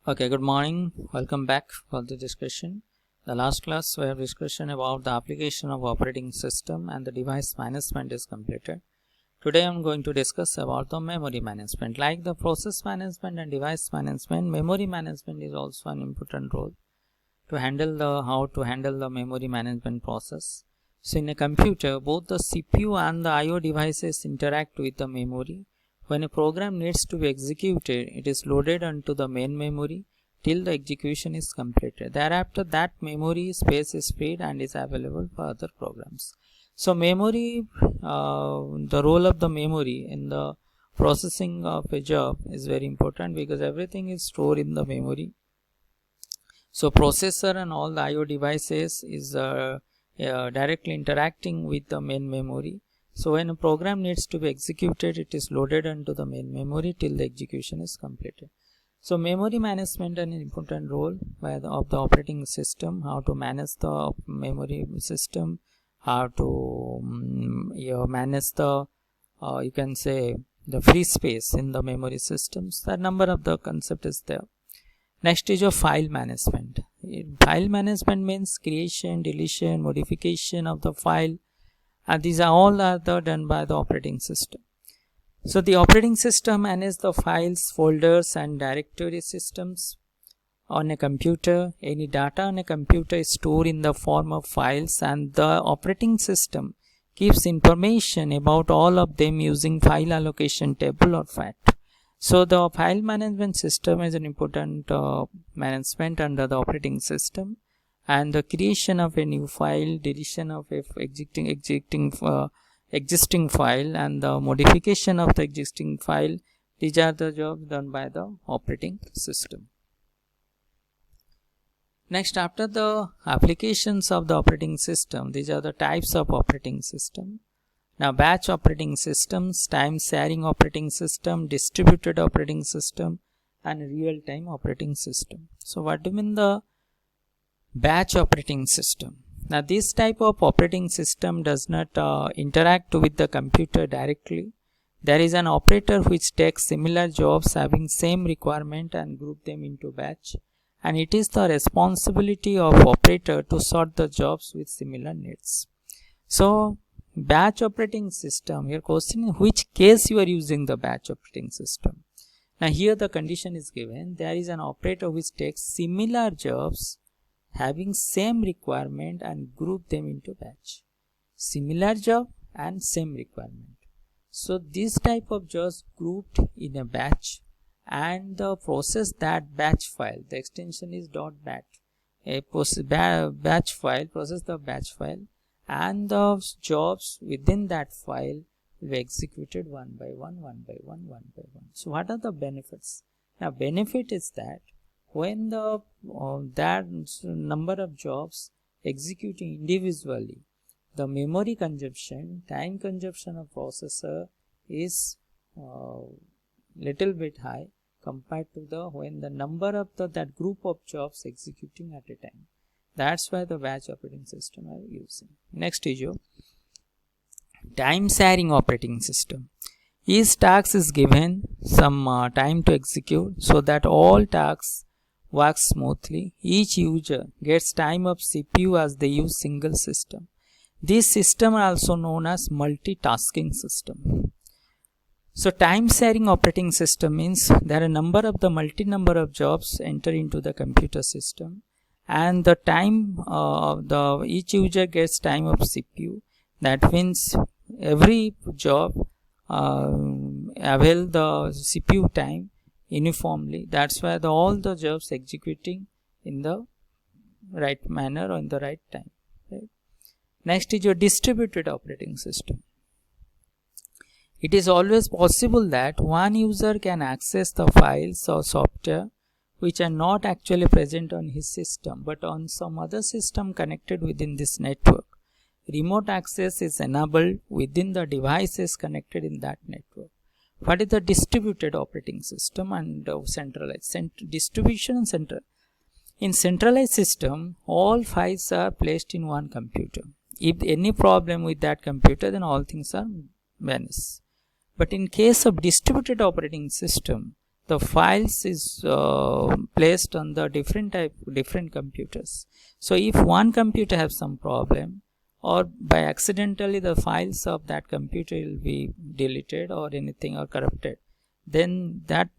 Okay, good morning. Welcome back for the discussion. The last class we have discussion about the application of operating system and the device management is completed. Today I am going to discuss about the memory management. Like the process management and device management, memory management is also an important role to handle the memory management process. So in a computer, both the CPU and the IO devices interact with the memory. When a program needs to be executed, it is loaded onto the main memory till the execution is completed. Thereafter, that memory space is freed and is available for other programs. So memory, the role of the memory in the processing of a job is very important because everything is stored in the memory. So processor and all the IO devices is directly interacting with the main memory. So when a program needs to be executed, it is loaded onto the main memory till the execution is completed. So memory management is an important role of the operating system, how to manage the memory system, how to manage the you can say the free space in the memory systems. The number of the concept is there. Next is your file management. File management means creation, deletion, modification of the file, and these are all done by the operating system. So the operating system manages the files, folders and directory systems on a computer. Any data on a computer is stored in the form of files, and the operating system keeps information about all of them using file allocation table or FAT. So the file management system is an important management under the operating system, and the creation of a new file, deletion of a existing file, and the modification of the existing file, these are the jobs done by the operating system. Next, after the applications of the operating system, these are the types of operating system. Now, batch operating systems, time sharing operating system, distributed operating system, and real-time operating system. So what do you mean the batch operating system? Now this type of operating system does not interact with the computer directly. There is an operator which takes similar jobs having same requirement and group them into batch, and it is the responsibility of operator to sort the jobs with similar needs. So batch operating system, your question in which case you are using the batch operating system. Now here the condition is given, there is an operator which takes similar jobs having same requirement and group them into batch. Similar job and same requirement. So this type of jobs grouped in a batch, and the process that batch file, the extension is .bat. A batch file, process the batch file, and the jobs within that file will be executed one by one. So what are the benefits? Now benefit is that when the that number of jobs executing individually, the memory consumption, time consumption of processor is little bit high compared to the when the number of that group of jobs executing at a time. That's why the batch operating system are using. Next is your time sharing operating system. Each task is given some time to execute so that all tasks work smoothly. Each user gets time of CPU as they use single system. This system are also known as multitasking system. So time sharing operating system means there are a number of jobs enter into the computer system, and the time each user gets time of CPU. That means every job avail the CPU time uniformly. That's why all the jobs executing in the right manner or in the right time. Right? Next is your distributed operating system. It is always possible that one user can access the files or software which are not actually present on his system but on some other system connected within this network. Remote access is enabled within the devices connected in that network. What is the distributed operating system and centralized? Distribution and central. In centralized system, all files are placed in one computer. If any problem with that computer, then all things are vanished. But in case of distributed operating system, the files is placed on the different computers. So if one computer has some problem, or by accidentally the files of that computer will be deleted or anything or corrupted, then that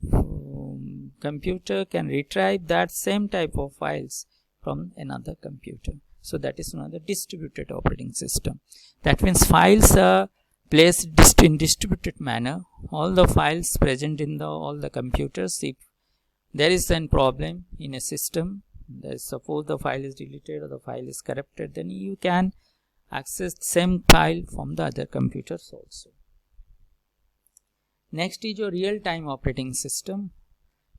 computer can retrieve that same type of files from another computer. So that is another distributed operating system. That means files are placed in distributed manner. All the files present in all the computers, if there is a problem in a system, suppose the file is deleted or the file is corrupted, then you can access same file from the other computers also. Next is your real-time operating system.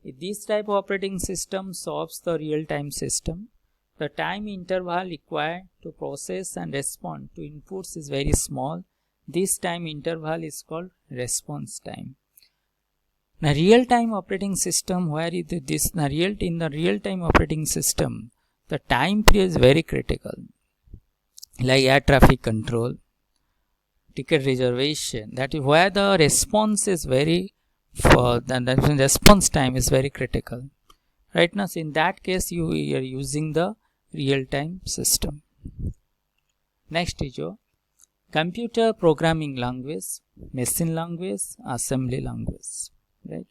This type of operating system solves the real-time system. The time interval required to process and respond to inputs is very small. This time interval is called response time. Now, real-time operating system, where is this? In the real-time operating system, the time period is very critical. Like air traffic control, ticket reservation, that is where the response is very, the response time is very critical. Right now, so in that case, you are using the real-time system. Next is your computer programming language, machine language, assembly language. Right.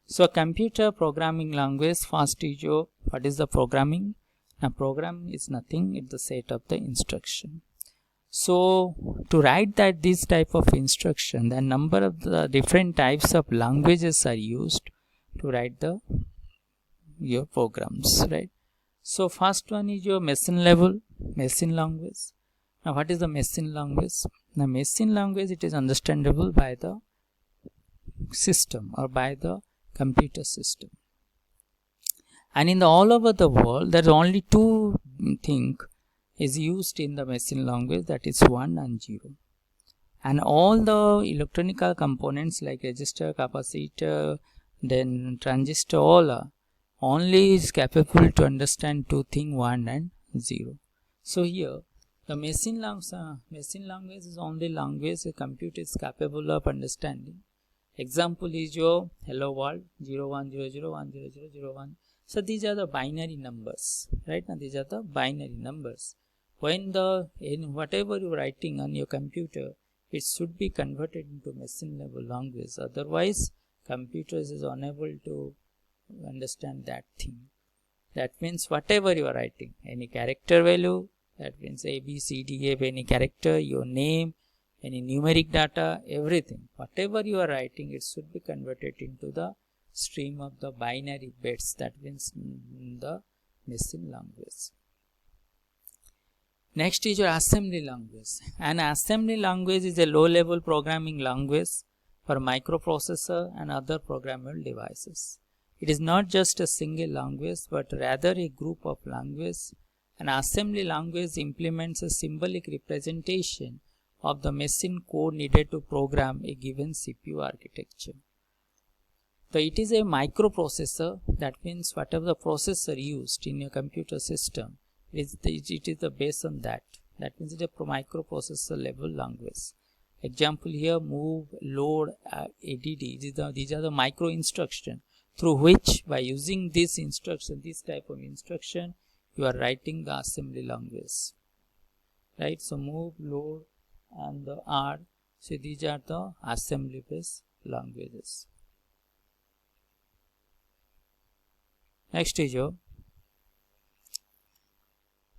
So computer programming language, first is your, what is the programming? Now program is nothing, it's the set of the instruction. So to write that this type of instruction, the number of the different types of languages are used to write your programs, right? So first one is your machine level, machine language. Now what is the machine language? Now machine language, it is understandable by the system or by the computer system. And in all over the world, there are only two things is used in the machine language, that is 1 and 0. And all the electronic components like resistor, capacitor, then transistor, all are only is capable to understand two things, 1 and 0. So here the machine language is only language a computer is capable of understanding. Example is your hello world 0100100001. So these are the binary numbers, right? Now these are the binary numbers. When in whatever you are writing on your computer, it should be converted into machine level language. Otherwise, computers is unable to understand that thing. That means whatever you are writing, any character value, that means A, B, C, D, F, any character, your name, any numeric data, everything. Whatever you are writing, it should be converted into the stream of the binary bits, that means the machine language. Next is your assembly language. An assembly language is a low-level programming language for microprocessor and other programmable devices. It is not just a single language, but rather a group of languages. An assembly language implements a symbolic representation of the machine code needed to program a given CPU architecture. So it is a microprocessor, that means whatever the processor used in your computer system, it is the base on that. That means it is a microprocessor level language. Example here, move, load, ADD. These are the micro instruction through which, by using this instruction, this type of instruction, you are writing the assembly language. Right? So move, load, and the R. So these are the assembly based languages. Next is your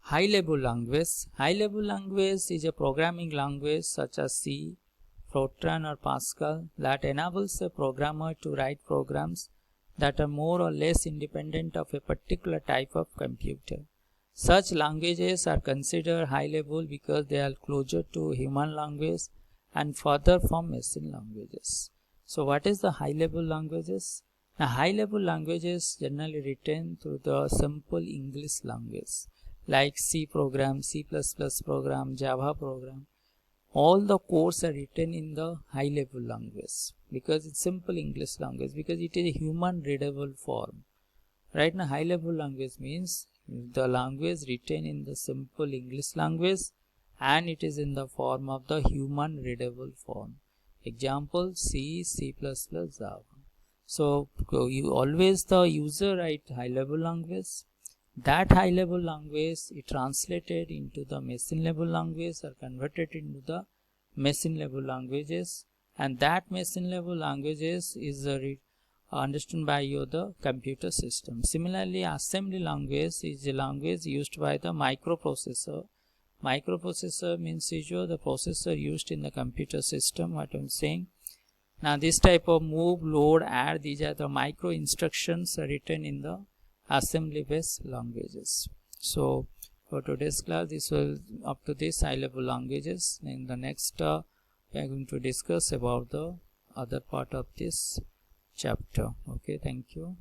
high level language. High level language is a programming language such as C, Fortran or Pascal that enables a programmer to write programs that are more or less independent of a particular type of computer. Such languages are considered high level because they are closer to human language and further from machine languages. So what is the high level languages? Now high level languages generally written through the simple English language like C program, C++ program, Java program. All the codes are written in the high level language because it's simple English language, because it is a human readable form. Right now high level language means the language written in the simple English language and it is in the form of the human readable form. Example C, C++, Java. So you always the user write high level language. That high level language is translated into the machine level language or converted into the machine level languages, and that machine level languages is understood by the computer system. Similarly, assembly language is a language used by the microprocessor. Microprocessor means the processor used in the computer system, what I'm saying. Now this type of move, load, add, these are the micro instructions written in the assembly based languages. So for today's class, this will up to this high level languages. In the next we are going to discuss about the other part of this chapter. Okay, thank you.